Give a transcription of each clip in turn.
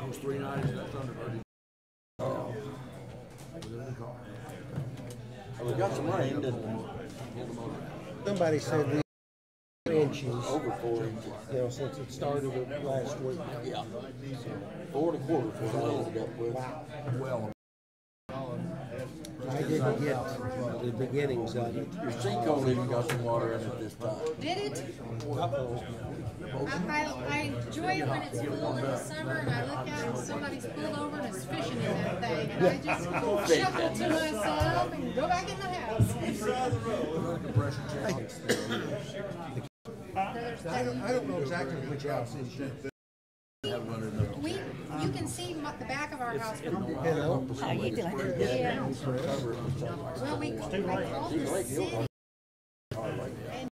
was 390. That's Thunderbird. We got some rain, didn't we? Somebody said we 4 inches. Over 4 inches. You know, since it started last week. Yeah. 4 1/4 for what I ended up with. Well, I didn't get the beginnings of it. Your sinkhole even got some water in it this time. Did it? Uh-oh. I enjoy it when it's full in the summer and I look out and somebody's pulled over and is fishing in that thing. And I just chuckle to myself and go back in the house. I don't know exactly which house is that. You can see the back of our house from the wall. Hello? How you doing? Yeah. Well, we called the city. And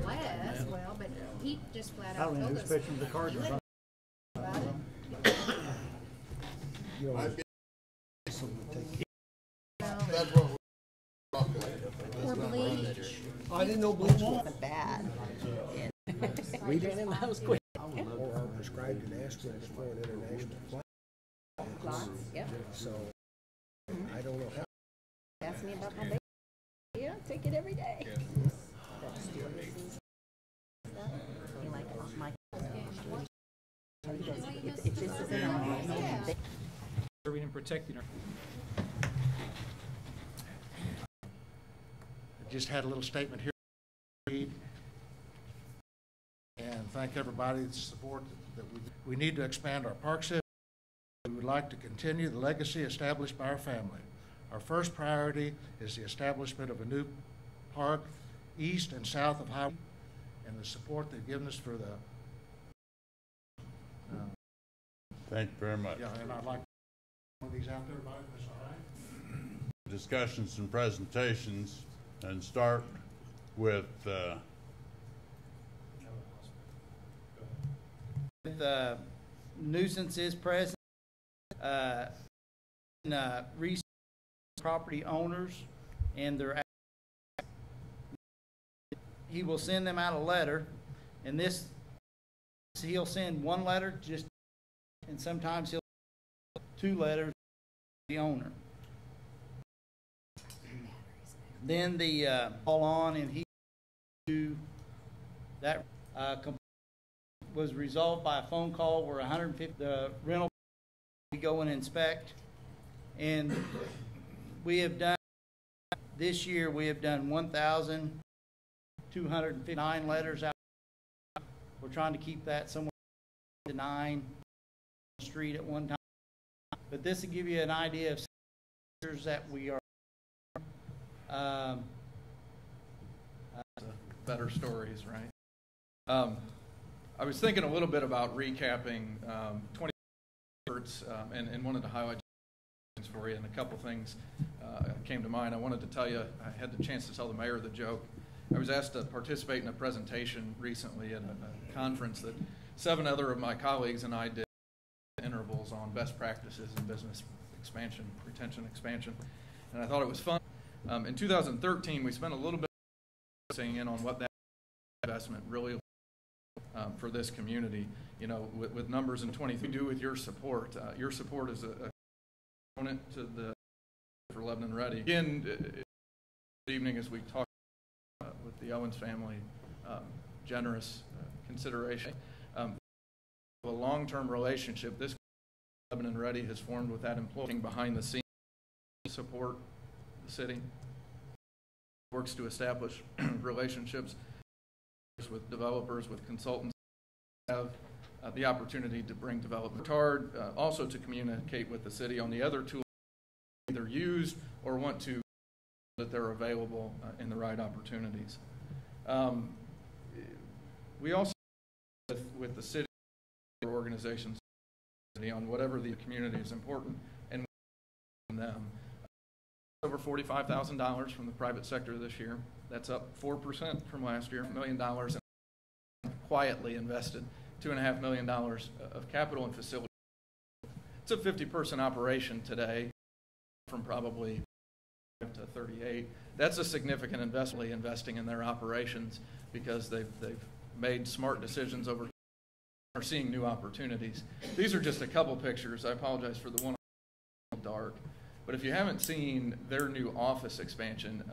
Brad less, well, but he just flat out told us the cars about it. You know, That's what we're talking Or bleach. I didn't know bleach was Bad. we didn't. That was quick. Or are prescribed and asked for an international flight. Yep. So I don't know how. Ask me about my baby. Yeah, I take it every day. You like my if this isn't on Serving and protecting her. I just had a little statement here and thank everybody for the support that we need to expand our park system. We would like to continue the legacy established by our family. Our first priority is the establishment of a new park east and south of Highway and the support they've given us for the Thank you very much. yeah, and I'd like one of these out there, everybody, if that's all right. Discussions and presentations, and start with Nuisance is present. Property owners and their. He will send them out a letter, and he'll send one letter just, and sometimes he'll send 2 letters to the owner. Then the call on and he do that was resolved by a phone call where 150 the rental we go and inspect, and we have done this year. We have done 1,259 letters out. We're trying to keep that somewhere to 9 street at one time. But this will give you an idea of that we are. Better stories, right? I was thinking a little bit about recapping 20 efforts and wanted to highlight for you, and a couple things came to mind. I wanted to tell you, I had the chance to tell the mayor the joke. I was asked to participate in a presentation recently at a conference that 7 other of my colleagues and I did intervals on best practices in business expansion, retention expansion, and I thought it was fun. In 2013, we spent a little bit focusing in on what that investment really for this community. You know, with numbers in 23, do with your support. Your support is a component to the for Lebanon Ready. Again, this evening as we talk with the Owens family, generous consideration. A long-term relationship this Lebanon Ready has formed with that employee behind the scenes support the city, works to establish relationships with developers, with consultants, have the opportunity to bring development hard, also to communicate with the city on the other tools either used or want to that they're available in the right opportunities. We also with the city organizations on whatever the community is important and them. Over $45,000 from the private sector this year. That's up 4% from last year. $1 million quietly invested. $2.5 million of capital and facility. It's a 50-person operation today, from probably to 38. That's a significant investment, investing in their operations, because they've made smart decisions over, are seeing new opportunities. These are just a couple pictures. I apologize for the one in the dark. But if you haven't seen their new office expansion,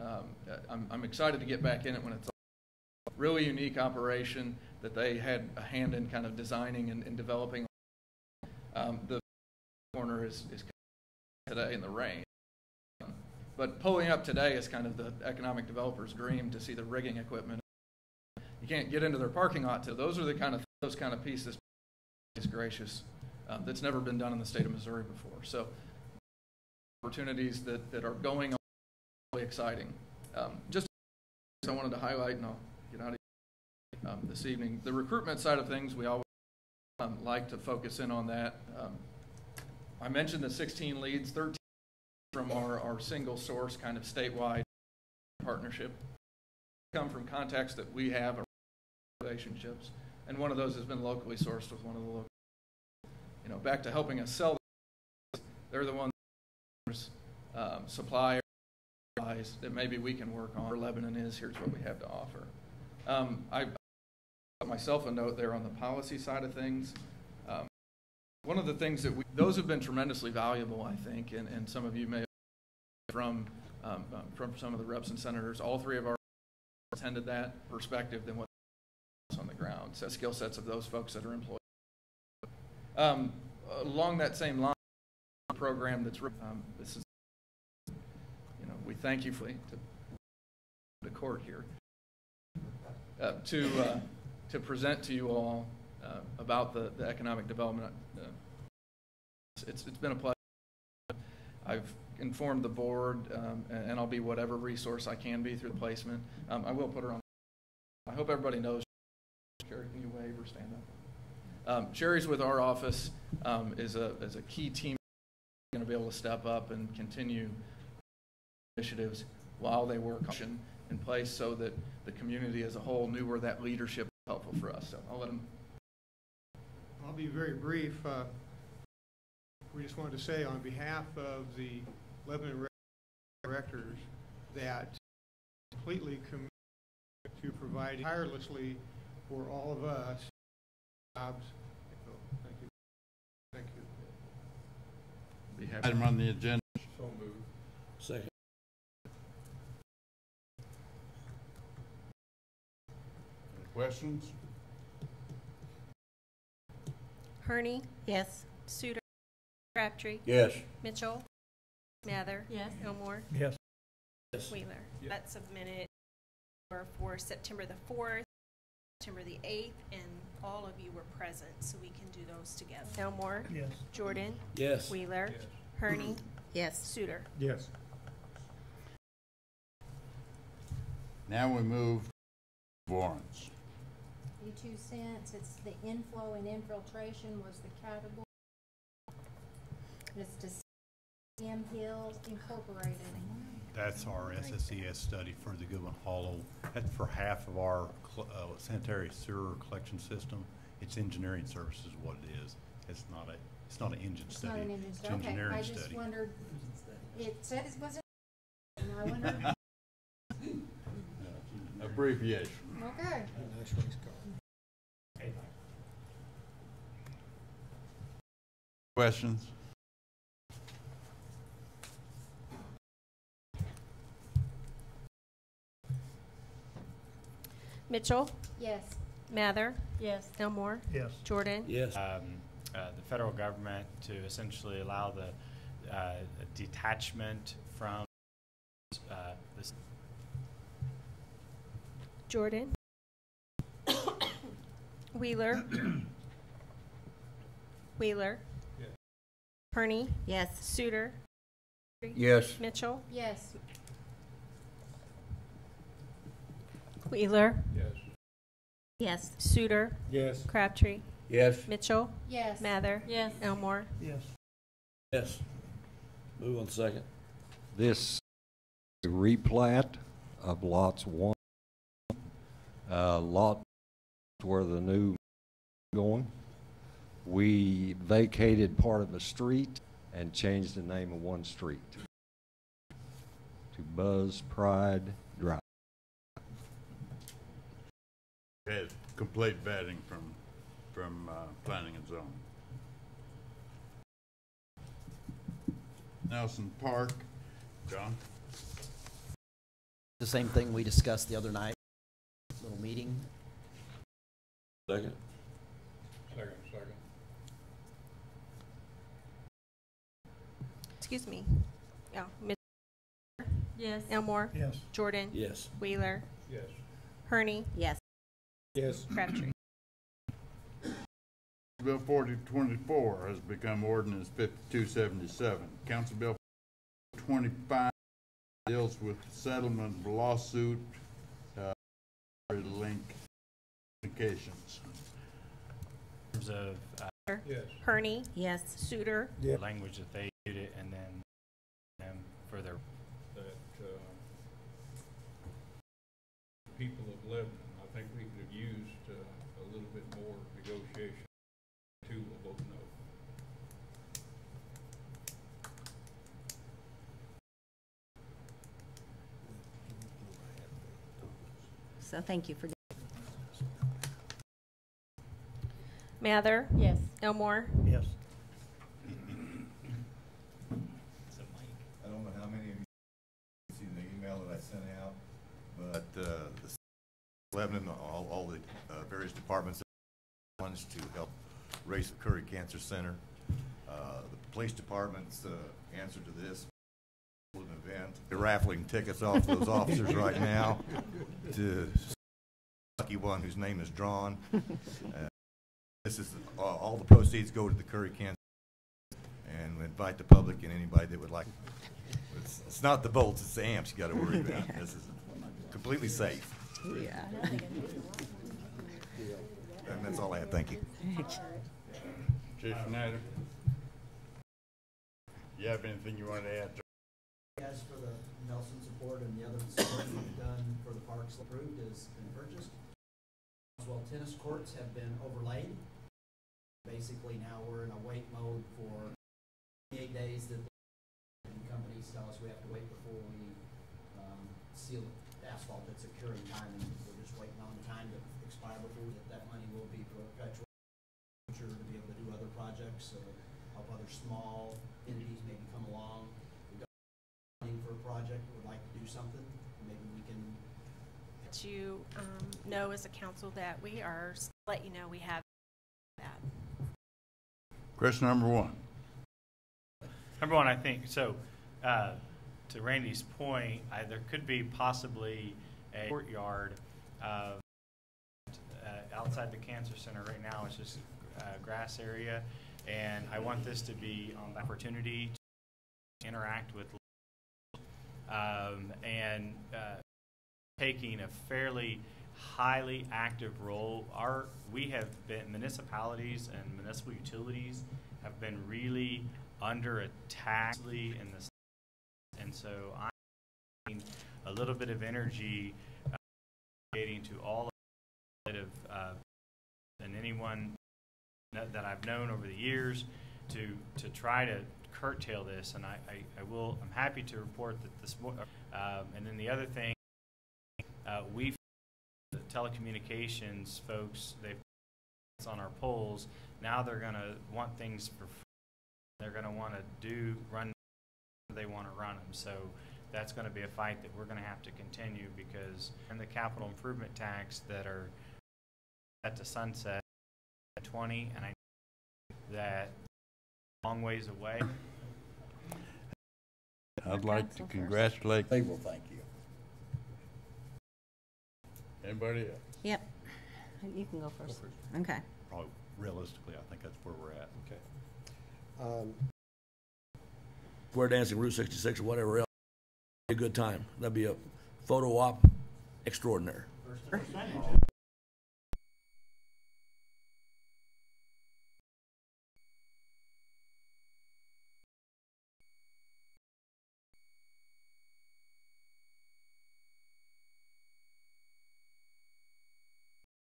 I'm excited to get back in it when it's a really unique operation that they had a hand in kind of designing and developing. The corner is today in the rain. But pulling up today is kind of the economic developer's dream, to see the rigging equipment. You can't get into their parking lot till those are those kind of pieces. Is gracious. That's never been done in the state of Missouri before. So opportunities that are going on, really exciting. Just I wanted to highlight, and I'll get out of here this evening. The recruitment side of things, we always like to focus in on that. I mentioned the 16 leads, 13 from our single source kind of statewide partnership come from contacts that we have, relationships, and one of those has been locally sourced with one of the local. Back to helping us sell. They're the ones suppliers that maybe we can work on. Where Lebanon is, here's what we have to offer. I put myself a note there on the policy side of things. One of the things that those have been tremendously valuable, I think, and some of you may have from some of the reps and senators. All three of our attended that perspective than what's on the ground. So skill sets of those folks that are employed. Along that same line, program that's this is, we thank you for the court here to present to you all about the economic development. It's been a pleasure. I've informed the board, and I'll be whatever resource I can be through the placement. I will put her on. I hope everybody knows. Sherry, can you wave or stand up? Sherry's with our office, is a key team going to be able to step up and continue initiatives while they work in place, so that the community as a whole knew where that leadership was helpful for us. So I'll let them. I'll be very brief. We just wanted to say on behalf of the Lebanon directors that completely committed to provide tirelessly for all of us jobs. Thank you. Thank you. Item on the agenda. So moved. Second. Any questions? Herney? Yes. Suter? Crabtree? Yes. Mitchell? Mather? Yes. Elmore? Yes. Wheeler? Yes. That's submitted for September the 4th, September the 8th, and all of you were present, so we can do those together. Elmore? Yes. Jordan? Yes. Wheeler? Yes. Herney? Yes. Suter? Yes. Now we move to warrants. The 2 cents, it's the inflow and infiltration was the category. It's to M Hill Incorporated. That's our SSES study for the Goodwin Hollow. That's for half of our sanitary sewer collection system. It's engineering services, is what it is. It's not an engine It's study. not an engine It's study. Okay, engineering I just study. wondered, it said it wasn't, and I wondered, Abbreviation. okay. Nice race car. Questions? Mitchell? Yes. Mather? Yes. Elmore? Yes. Jordan? Yes. The federal government to essentially allow the detachment from this. Jordan? Wheeler? Wheeler? Yes. Herney? Yes. Suter? Yes. Mitchell? Yes. Wheeler? Yes. Yes. Suter? Yes. Crabtree? Yes. Mitchell? Yes. Mather? Yes. Elmore? Yes. Yes. Move on second. This replat of lots 1, lot where the new going. We vacated part of a street and changed the name of one street to Buzz Pride Drive. Had complete vetting from planning and zoning. Nelson Park, John? The same thing we discussed the other night, little meeting. Second. Excuse me. Yeah. Yes. Elmore? Yes. Jordan? Yes. Wheeler? Yes. Herney? Yes. Yes. Crabtree? Bill 4024 has become ordinance 5277. Council Bill 25 deals with settlement of lawsuit link communications. In terms of Yes. Herney? Yes. Suter? Yeah. language that they did it, and then them for their That people of Lebanon, I think we could have used a little bit more negotiation. Two will vote no. So thank you for. Mather? Yes. Elmore? Yes. I don't know how many of you seen the email that I sent out, but the Lebanon, all the various departments plunged to help raise the Curry Cancer Center. The police department's answer to this was an event. They're raffling tickets off those officers right now to lucky one whose name is drawn. This is all the proceeds go to the Curry Cancer, and we invite the public and anybody that would like. It's not the bolts, it's the amps you got to worry about. This is completely safe. Yeah. And that's all I have. Thank you. Chief Schneider? You have anything you want to add? Guys, for the Nelson support and the other support we've done for the parks approved has been purchased. As well, tennis courts have been overlaid. Basically, now we're in a wait mode for 28 days that the companies tell us we have to wait before we seal the asphalt. It's a curing time, and we're just waiting on the time to expire before that money will be perpetual future to be able to do other projects, help other small entities maybe come along. We've got funding for a project, would like to do something, maybe we can. Let you know as a council that we are, let you know we have that. Question number one. Number one, I think, so to Randy's point, there could be possibly a courtyard outside the cancer center. Right now it's just grass area, and I want this to be an opportunity to interact with and taking a fairly highly active role. We have been, municipalities and municipal utilities have been really under attack in this, and so I'm putting a little bit of energy getting to all of and anyone that I've known over the years to try to curtail this, and I'm happy to report that this and then the other thing, the telecommunications folks, they've on our polls. Now they're going to want things for free. They're going to want to run they want to run them. So that's going to be a fight that we're going to have to continue, because in the capital improvement tax that are set to sunset at 20, and I know that a long ways away. I'd like to congratulate. They will thank you. Anybody else? Yep. You can go first. Okay. Probably realistically, I think that's where we're at. Okay. Square dancing, Route 66, or whatever else. Be a good time. That'd be a photo op extraordinaire.